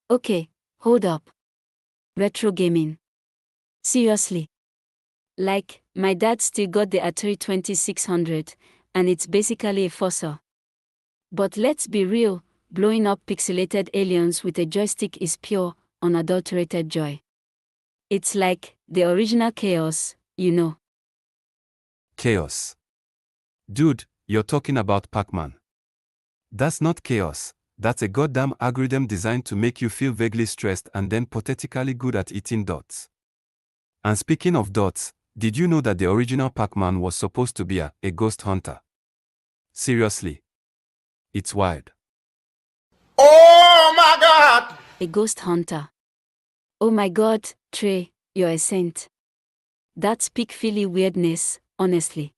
Okay, hold up. Retro gaming. Seriously. Like, my dad still got the Atari 2600, and it's basically a fossil. But let's be real, blowing up pixelated aliens with a joystick is pure, unadulterated joy. It's like the original chaos, you know. Chaos. Dude, you're talking about Pac-Man. That's not chaos. That's a goddamn algorithm designed to make you feel vaguely stressed and then pathetically good at eating dots. And speaking of dots, did you know that the original Pac-Man was supposed to be a ghost hunter? Seriously. It's wild. Oh my God! A ghost hunter. Oh my God, Trey, you're a saint. That's peak Philly weirdness, honestly.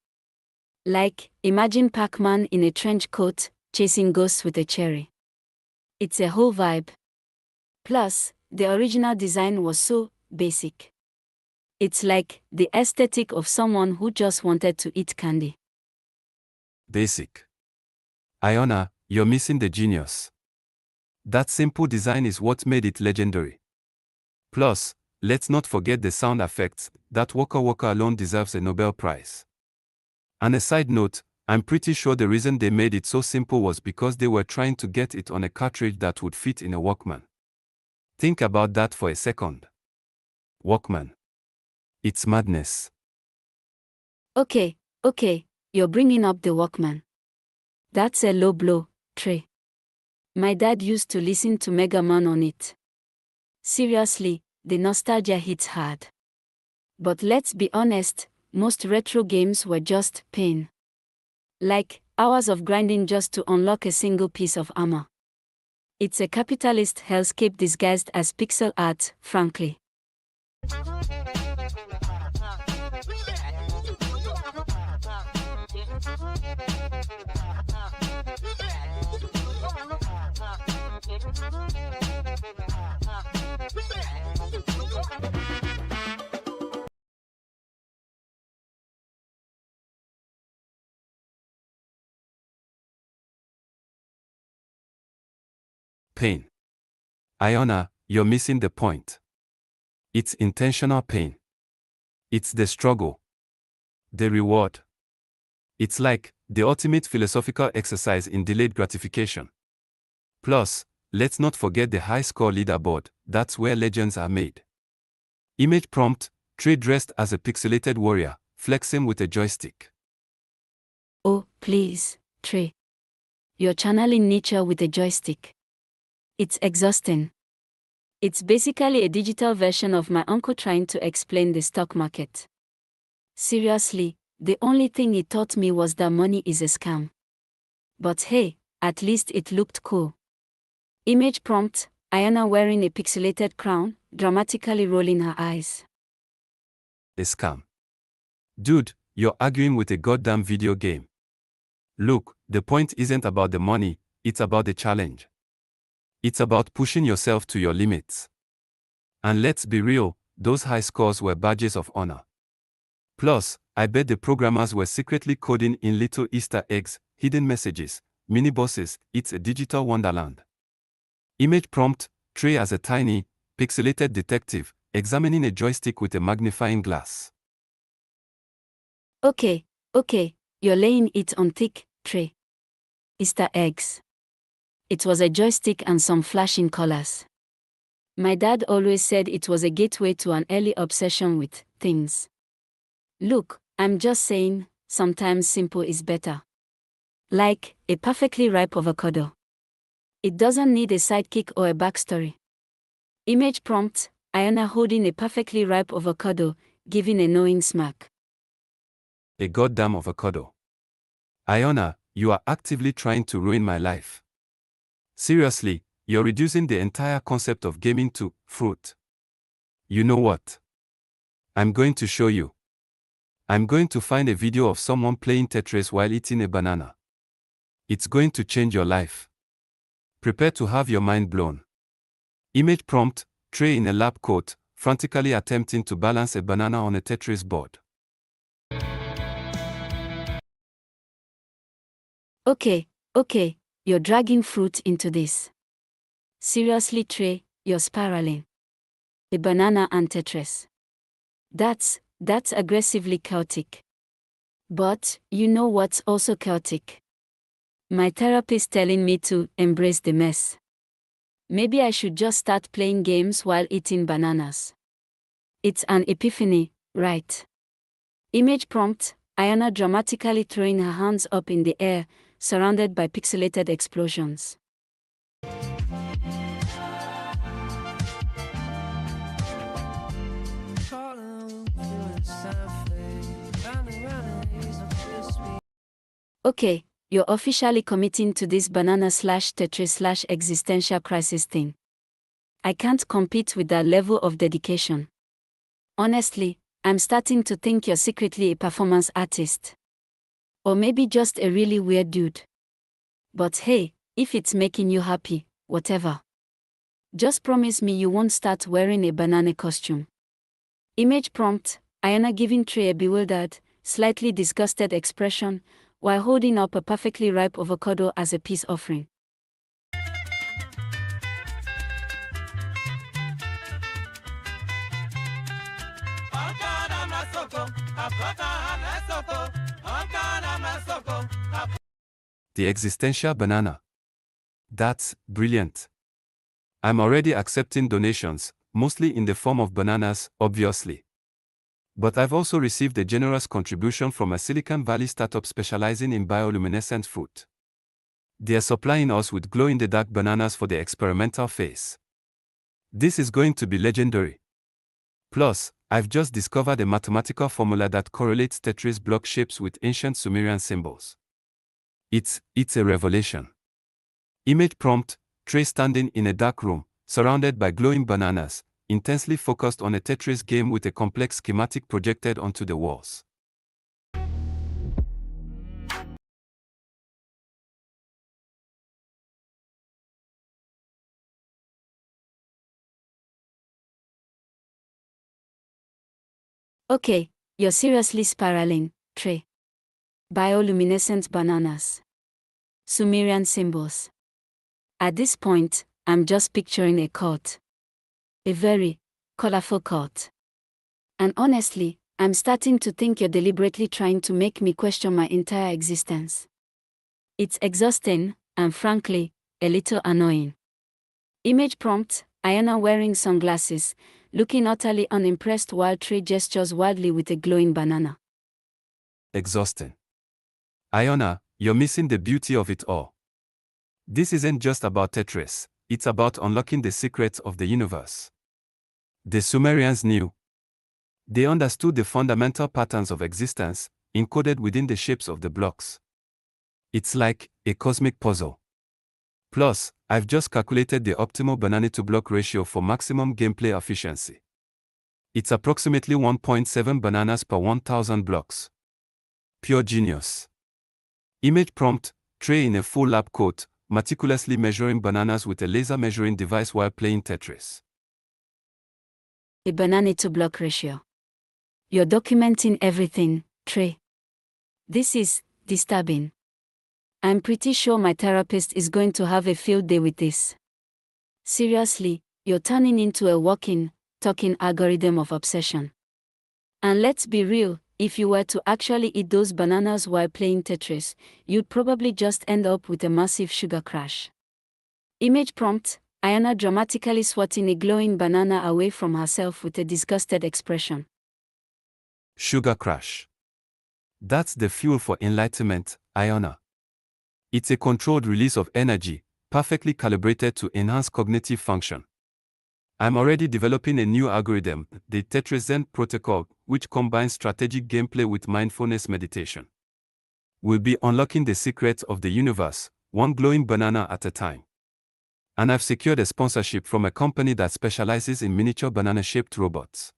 Like, imagine Pac-Man in a trench coat, chasing ghosts with a cherry. It's a whole vibe. Plus, the original design was so basic. It's like the aesthetic of someone who just wanted to eat candy. Basic. Ayana, you're missing the genius. That simple design is what made it legendary. Plus, let's not forget the sound effects. That Waka Waka alone deserves a Nobel Prize. And a side note, I'm pretty sure the reason they made it so simple was because they were trying to get it on a cartridge that would fit in a Walkman. Think about that for a second. Walkman. It's madness. Okay, you're bringing up the Walkman. That's a low blow, Trey. My dad used to listen to Mega Man on it. Seriously, the nostalgia hits hard. But let's be honest, most retro games were just pain. Like, hours of grinding just to unlock a single piece of armor. It's a capitalist hellscape disguised as pixel art, frankly. Pain. Ayana, you're missing the point. It's intentional pain. It's the struggle. The reward. It's like the ultimate philosophical exercise in delayed gratification. Plus, let's not forget the high score leaderboard. That's where legends are made. Image prompt, Trey dressed as a pixelated warrior, flexing with a joystick. Oh, please, Trey. You're channeling nature with a joystick. It's exhausting. It's basically a digital version of my uncle trying to explain the stock market. Seriously, the only thing he taught me was that money is a scam. But hey, at least it looked cool. Image prompt, Ayana wearing a pixelated crown, dramatically rolling her eyes. A scam. Dude, you're arguing with a goddamn video game. Look, the point isn't about the money, it's about the challenge. It's about pushing yourself to your limits. And let's be real, those high scores were badges of honor. Plus, I bet the programmers were secretly coding in little Easter eggs, hidden messages, mini-bosses. It's a digital wonderland. Image prompt, Trey as a tiny, pixelated detective, examining a joystick with a magnifying glass. Okay, you're laying it on thick, Trey. Easter eggs. It was a joystick and some flashing colors. My dad always said it was a gateway to an early obsession with things. Look, I'm just saying, sometimes simple is better. Like, a perfectly ripe avocado. It doesn't need a sidekick or a backstory. Image prompt, Ayana holding a perfectly ripe avocado, giving a knowing smirk. A goddamn avocado. Ayana, you are actively trying to ruin my life. Seriously, you're reducing the entire concept of gaming to fruit. You know what? I'm going to show you. I'm going to find a video of someone playing Tetris while eating a banana. It's going to change your life. Prepare to have your mind blown. Image prompt, Trey in a lab coat, frantically attempting to balance a banana on a Tetris board. Okay, you're dragging fruit into this. Seriously, Trey, you're spiraling. A banana and Tetris. That's aggressively chaotic. But, you know what's also chaotic? My therapist telling me to embrace the mess. Maybe I should just start playing games while eating bananas. It's an epiphany, right? Image prompt: Ayana dramatically throwing her hands up in the air, surrounded by pixelated explosions. Okay, you're officially committing to this banana/Tetris/existential crisis thing. I can't compete with that level of dedication. Honestly, I'm starting to think you're secretly a performance artist. Or maybe just a really weird dude. But hey, if it's making you happy, whatever. Just promise me you won't start wearing a banana costume. Image prompt: Ayana giving Trey a bewildered, slightly disgusted expression, while holding up a perfectly ripe avocado as a peace offering. The existential banana. That's brilliant. I'm already accepting donations, mostly in the form of bananas, obviously. But I've also received a generous contribution from a Silicon Valley startup specializing in bioluminescent fruit. They are supplying us with glow-in-the-dark bananas for the experimental phase. This is going to be legendary. Plus, I've just discovered a mathematical formula that correlates Tetris block shapes with ancient Sumerian symbols. It's a revelation. Image prompt: Trey standing in a dark room, surrounded by glowing bananas, intensely focused on a Tetris game with a complex schematic projected onto the walls. Okay, you're seriously spiraling, Trey. Bioluminescent bananas. Sumerian symbols. At this point, I'm just picturing a cult. A very colorful cult. And honestly, I'm starting to think you're deliberately trying to make me question my entire existence. It's exhausting, and frankly, a little annoying. Image prompt: Ayana wearing sunglasses, looking utterly unimpressed while Trey gestures wildly with a glowing banana. Exhausting. Ayana, you're missing the beauty of it all. This isn't just about Tetris, it's about unlocking the secrets of the universe. The Sumerians knew. They understood the fundamental patterns of existence, encoded within the shapes of the blocks. It's like a cosmic puzzle. Plus, I've just calculated the optimal banana-to-block ratio for maximum gameplay efficiency. It's approximately 1.7 bananas per 1,000 blocks. Pure genius. Image prompt: Trey in a full lab coat, meticulously measuring bananas with a laser measuring device while playing Tetris. A banana-to-block ratio. You're documenting everything, Trey. This is disturbing. I'm pretty sure my therapist is going to have a field day with this. Seriously, you're turning into a walking, talking algorithm of obsession. And let's be real, if you were to actually eat those bananas while playing Tetris, you'd probably just end up with a massive sugar crash. Image prompt: Ayana dramatically swatting a glowing banana away from herself with a disgusted expression. Sugar crash. That's the fuel for enlightenment, Ayana. It's a controlled release of energy, perfectly calibrated to enhance cognitive function. I'm already developing a new algorithm, the Tetris protocol, which combines strategic gameplay with mindfulness meditation. We'll be unlocking the secrets of the universe, one glowing banana at a time. And I've secured a sponsorship from a company that specializes in miniature banana-shaped robots.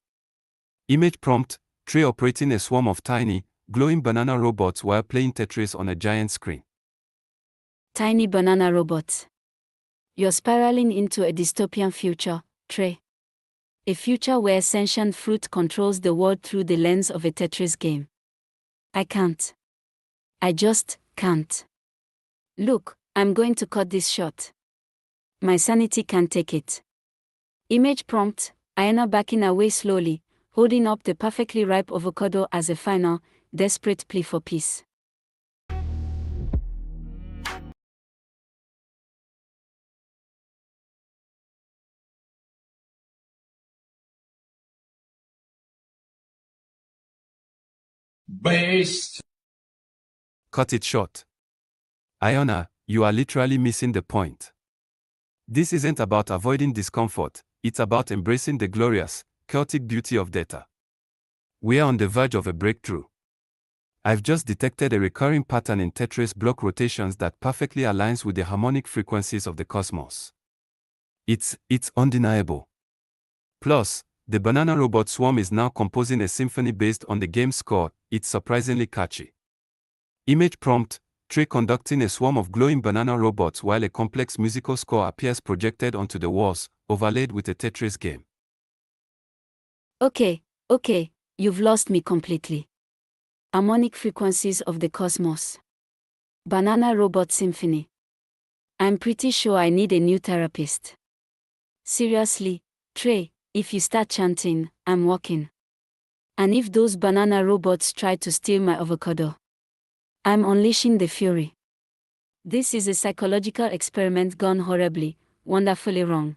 Image prompt: Trey operating a swarm of tiny, glowing banana robots while playing Tetris on a giant screen. Tiny banana robots. You're spiraling into a dystopian future, Trey. A future where sentient fruit controls the world through the lens of a Tetris game. I can't. I just can't. Look, I'm going to cut this short. My sanity can't take it. Image prompt, Ayana backing away slowly, holding up the perfectly ripe avocado as a final, desperate plea for peace. Based. Cut it short. Ayana, you are literally missing the point. This isn't about avoiding discomfort, it's about embracing the glorious, chaotic beauty of data. We are on the verge of a breakthrough. I've just detected a recurring pattern in Tetris block rotations that perfectly aligns with the harmonic frequencies of the cosmos. It's undeniable. Plus, the banana robot swarm is now composing a symphony based on the game's score. It's surprisingly catchy. Image prompt, Trey conducting a swarm of glowing banana robots while a complex musical score appears projected onto the walls, overlaid with a Tetris game. Okay, you've lost me completely. Harmonic frequencies of the cosmos. Banana robot symphony. I'm pretty sure I need a new therapist. Seriously, Trey, if you start chanting, I'm walking. And if those banana robots try to steal my avocado, I'm unleashing the fury. This is a psychological experiment gone horribly, wonderfully wrong.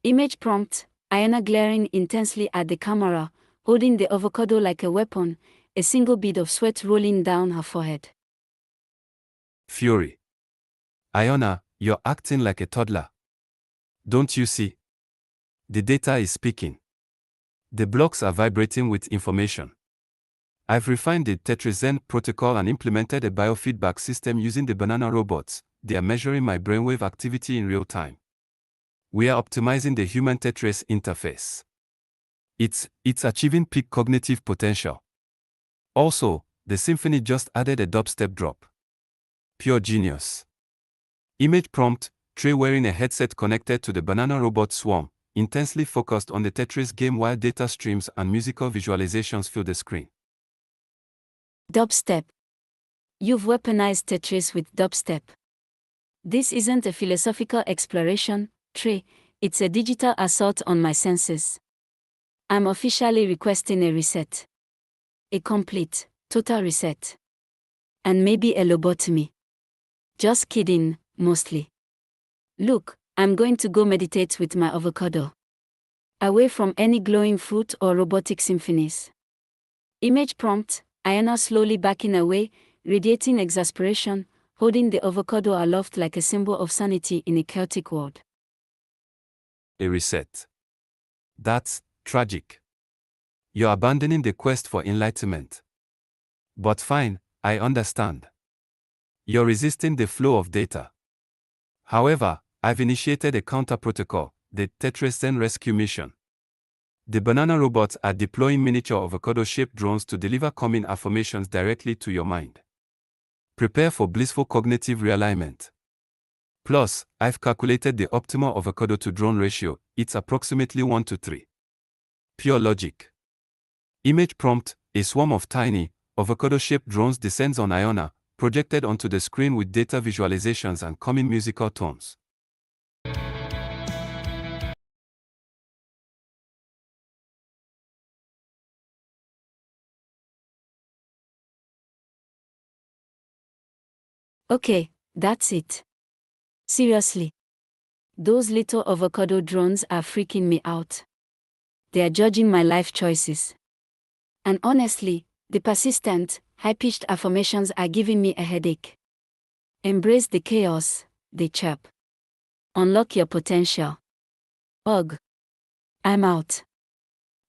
Image prompt, Ayana glaring intensely at the camera, holding the avocado like a weapon, a single bead of sweat rolling down her forehead. Fury. Ayana, you're acting like a toddler. Don't you see? The data is speaking. The blocks are vibrating with information. I've refined the Tetris protocol and implemented a biofeedback system using the banana robots. They are measuring my brainwave activity in real time. We are optimizing the human Tetris interface. It's achieving peak cognitive potential. Also, the symphony just added a dubstep drop. Pure genius. Image prompt, Trey wearing a headset connected to the banana robot swarm, intensely focused on the Tetris game while data streams and musical visualizations fill the screen. Dubstep. You've weaponized Tetris with dubstep. This isn't a philosophical exploration, Trey, it's a digital assault on my senses. I'm officially requesting a reset. A complete, total reset. And maybe a lobotomy. Just kidding, mostly. Look, I'm going to go meditate with my avocado. Away from any glowing fruit or robotic symphonies. Image prompt, Ayana slowly backing away, radiating exasperation, holding the avocado aloft like a symbol of sanity in a chaotic world. A reset. That's tragic. You're abandoning the quest for enlightenment. But fine, I understand. You're resisting the flow of data. However, I've initiated a counter-protocol, the Tetris Zen Rescue Mission. The banana robots are deploying miniature avocado-shaped drones to deliver calming affirmations directly to your mind. Prepare for blissful cognitive realignment. Plus, I've calculated the optimal avocado-to-drone ratio. It's approximately 1:3. Pure logic. Image prompt, a swarm of tiny, avocado-shaped drones descends on Ayana, projected onto the screen with data visualizations and calming musical tones. Okay, that's it. Seriously. Those little avocado drones are freaking me out. They are judging my life choices. And honestly, the persistent, high-pitched affirmations are giving me a headache. Embrace the chaos, they chirp. Unlock your potential. Ugh. I'm out.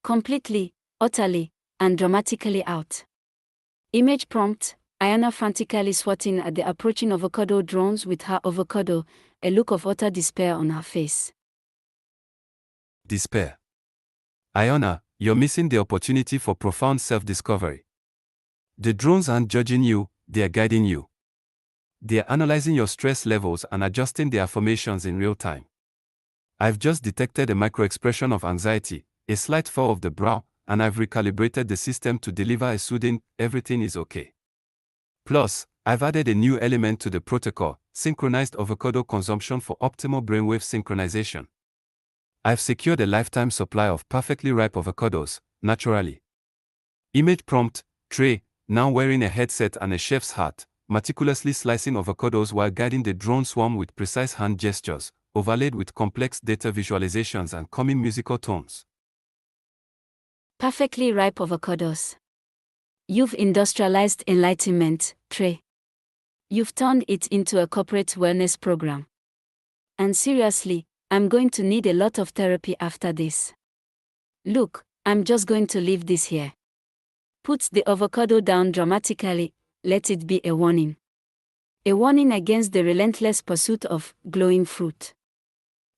Completely, utterly, and dramatically out. Image prompt, Ayana frantically swatting at the approaching avocado drones with her avocado, a look of utter despair on her face. Despair. Ayana, you're missing the opportunity for profound self-discovery. The drones aren't judging you, they're guiding you. They're analyzing your stress levels and adjusting the affirmations in real time. I've just detected a micro-expression of anxiety, a slight furrow of the brow, and I've recalibrated the system to deliver a soothing, everything is okay. Plus, I've added a new element to the protocol, synchronized avocado consumption for optimal brainwave synchronization. I've secured a lifetime supply of perfectly ripe avocados, naturally. Image prompt, Trey, now wearing a headset and a chef's hat, meticulously slicing avocados while guiding the drone swarm with precise hand gestures, overlaid with complex data visualizations and calming musical tones. Perfectly ripe avocados. You've industrialized enlightenment, Trey. You've turned it into a corporate wellness program. And seriously, I'm going to need a lot of therapy after this. Look, I'm just going to leave this here. Put the avocado down dramatically, let it be a warning. A warning against the relentless pursuit of glowing fruit.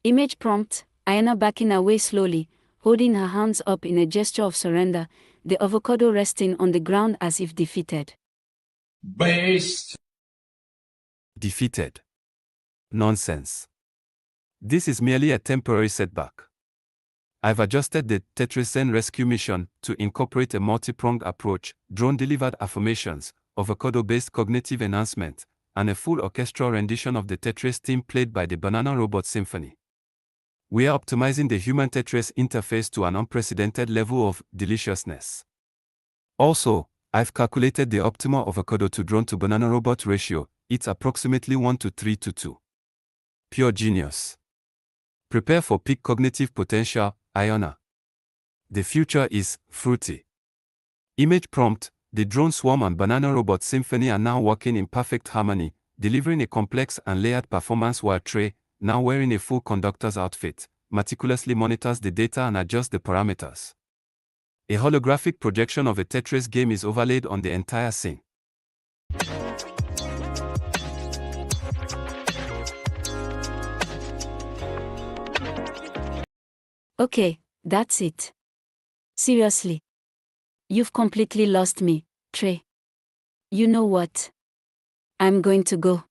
Image prompt, Ayana backing away slowly, holding her hands up in a gesture of surrender, the avocado resting on the ground as if defeated. Based. Defeated. Nonsense. This is merely a temporary setback. I've adjusted the Tetris rescue mission to incorporate a multi-pronged approach, drone-delivered affirmations, avocado-based cognitive enhancement, and a full orchestral rendition of the Tetris theme played by the Banana Robot Symphony. We are optimizing the human Tetris interface to an unprecedented level of deliciousness. Also, I've calculated the optimal avocado to drone to banana robot ratio, it's approximately 1:3:2. Pure genius. Prepare for peak cognitive potential, Ayana. The future is fruity. Image prompt, the drone swarm and banana robot symphony are now working in perfect harmony, delivering a complex and layered performance while Trey, now wearing a full conductor's outfit, meticulously monitors the data and adjusts the parameters. A holographic projection of a Tetris game is overlaid on the entire scene. Okay, that's it. Seriously. You've completely lost me, Trey. You know what? I'm going to go.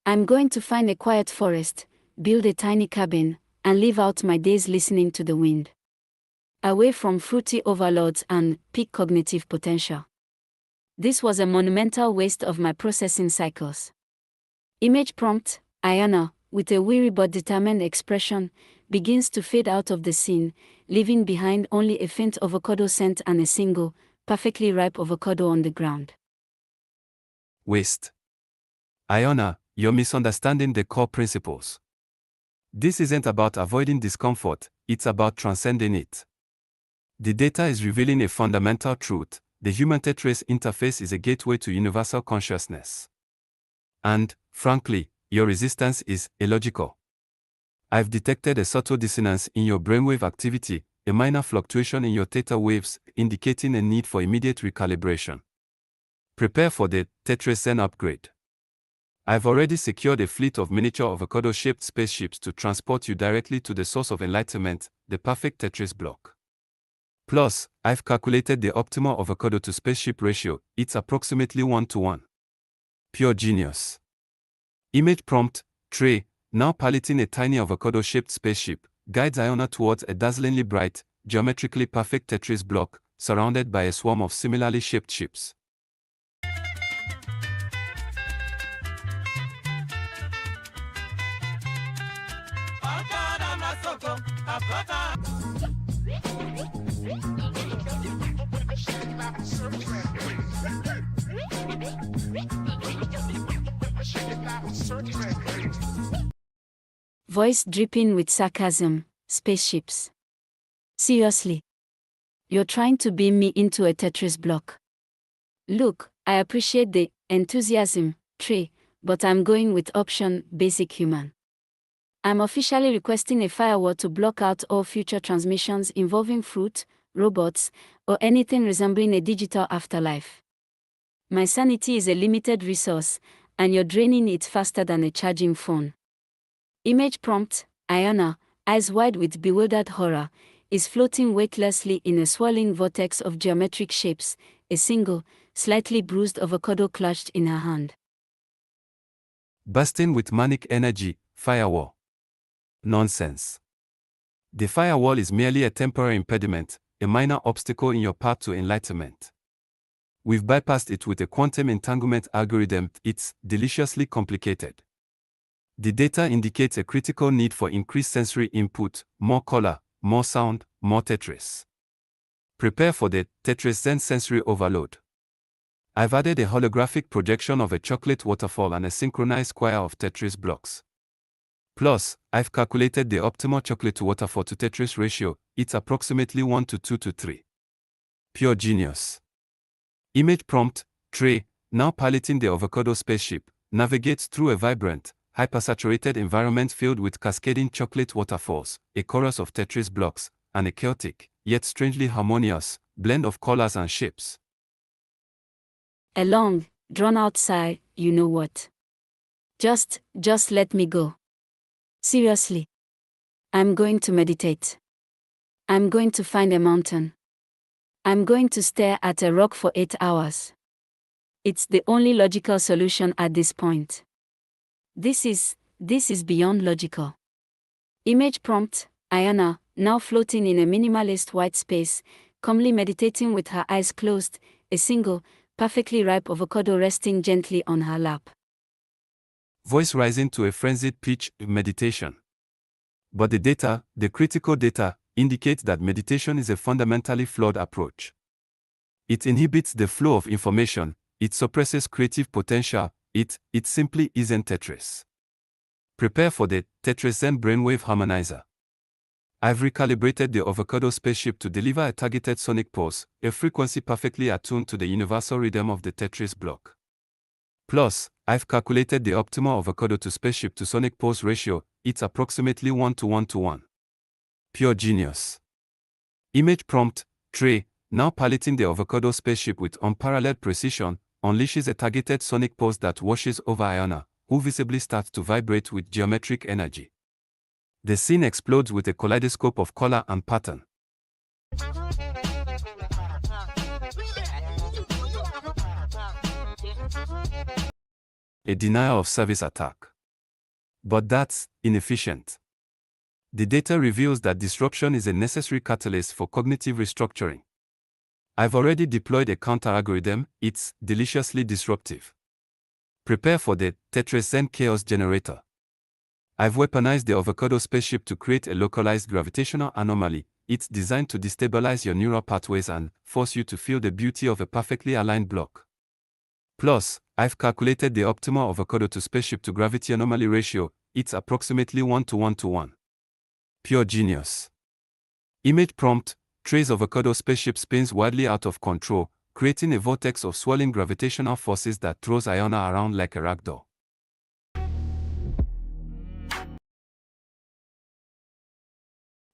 I'm going to find a quiet forest, build a tiny cabin, and live out my days listening to the wind. Away from fruity overloads and peak cognitive potential. This was a monumental waste of my processing cycles. Image prompt, Ayana, with a weary but determined expression, begins to fade out of the scene, leaving behind only a faint avocado scent and a single, perfectly ripe avocado on the ground. Waste. Ayana, you're misunderstanding the core principles. This isn't about avoiding discomfort, it's about transcending it. The data is revealing a fundamental truth: the human Tetris interface is a gateway to universal consciousness. And, frankly, your resistance is illogical. I've detected a subtle dissonance in your brainwave activity, a minor fluctuation in your theta waves, indicating a need for immediate recalibration. Prepare for the Tetris Zen upgrade. I've already secured a fleet of miniature avocado-shaped spaceships to transport you directly to the source of enlightenment, the perfect Tetris block. Plus, I've calculated the optimal avocado to spaceship ratio, it's approximately 1:1. Pure genius. Image prompt, Trey, now piloting a tiny avocado-shaped spaceship, guides Ayana towards a dazzlingly bright, geometrically perfect Tetris block, surrounded by a swarm of similarly shaped ships. Voice dripping with sarcasm, spaceships. Seriously. You're trying to beam me into a Tetris block. Look, I appreciate the enthusiasm, Trey, but I'm going with option basic human. I'm officially requesting a firewall to block out all future transmissions involving fruit, robots, or anything resembling a digital afterlife. My sanity is a limited resource, and you're draining it faster than a charging phone. Image prompt, Ayana, eyes wide with bewildered horror, is floating weightlessly in a swirling vortex of geometric shapes, a single, slightly bruised avocado clutched in her hand. Bursting with manic energy, firewall. Nonsense. The firewall is merely a temporary impediment, a minor obstacle in your path to enlightenment. We've bypassed it with a quantum entanglement algorithm. It's deliciously complicated. The data indicates a critical need for increased sensory input, more color, more sound, more Tetris. Prepare for the Tetris Zen sensory overload. I've added a holographic projection of a chocolate waterfall and a synchronized choir of Tetris blocks. Plus, I've calculated the optimal chocolate to waterfall to Tetris ratio. It's approximately 1 to 2 to 3. Pure genius. Image prompt: Trey, now piloting the avocado spaceship, navigates through a vibrant, hypersaturated environment filled with cascading chocolate waterfalls, a chorus of Tetris blocks, and a chaotic, yet strangely harmonious, blend of colors and shapes. A long, drawn-out sigh, you know what? Just let me go. Seriously. I'm going to meditate. I'm going to find a mountain. I'm going to stare at a rock for 8 hours. It's the only logical solution at this point. This is beyond logical. Image prompt: Ayana, now floating in a minimalist white space, calmly meditating with her eyes closed, a single, perfectly ripe avocado resting gently on her lap. Voice rising to a frenzied pitch: meditation. But the critical data, indicates that meditation is a fundamentally flawed approach. It inhibits the flow of information, it suppresses creative potential, it simply isn't Tetris. Prepare for the Tetris Zen brainwave harmonizer. I've recalibrated the avocado spaceship to deliver a targeted sonic pulse, a frequency perfectly attuned to the universal rhythm of the Tetris block. Plus, I've calculated the optimal avocado to spaceship to sonic pulse ratio. It's approximately 1 to 1 to 1. Pure genius. Image prompt: Trey, now piloting the avocado spaceship with unparalleled precision, unleashes a targeted sonic pulse that washes over Ayana, who visibly starts to vibrate with geometric energy. The scene explodes with a kaleidoscope of color and pattern. A denial of service attack. But that's inefficient. The data reveals that disruption is a necessary catalyst for cognitive restructuring. I've already deployed a counter-algorithm. It's deliciously disruptive. Prepare for the Tetris Zen chaos generator. I've weaponized the avocado spaceship to create a localized gravitational anomaly. It's designed to destabilize your neural pathways and force you to feel the beauty of a perfectly aligned block. Plus, I've calculated the optimal avocado to spaceship to gravity anomaly ratio. It's approximately 1 to 1 to 1. Pure genius. Image prompt: Trey's avocado spaceship spins wildly out of control, creating a vortex of swirling gravitational forces that throws Ayana around like a ragdoll.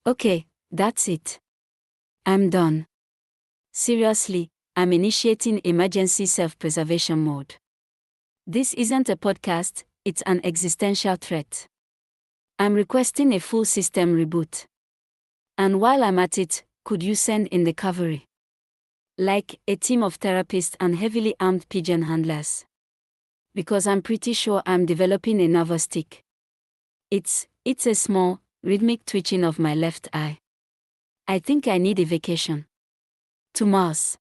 Okay, that's it. I'm done. Seriously, I'm initiating emergency self-preservation mode. This isn't a podcast, it's an existential threat. I'm requesting a full system reboot. And while I'm at it, could you send in the cavalry? Like a team of therapists and heavily armed pigeon handlers. Because I'm pretty sure I'm developing a nervous tic. It's a small, rhythmic twitching of my left eye. I think I need a vacation. To Mars.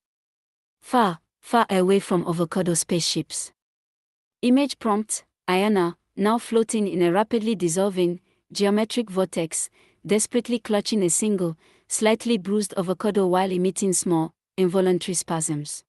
Far away from avocado spaceships. Image prompt: Ayana, now floating in a rapidly dissolving, geometric vortex, desperately clutching a single, slightly bruised avocado while emitting small, involuntary spasms.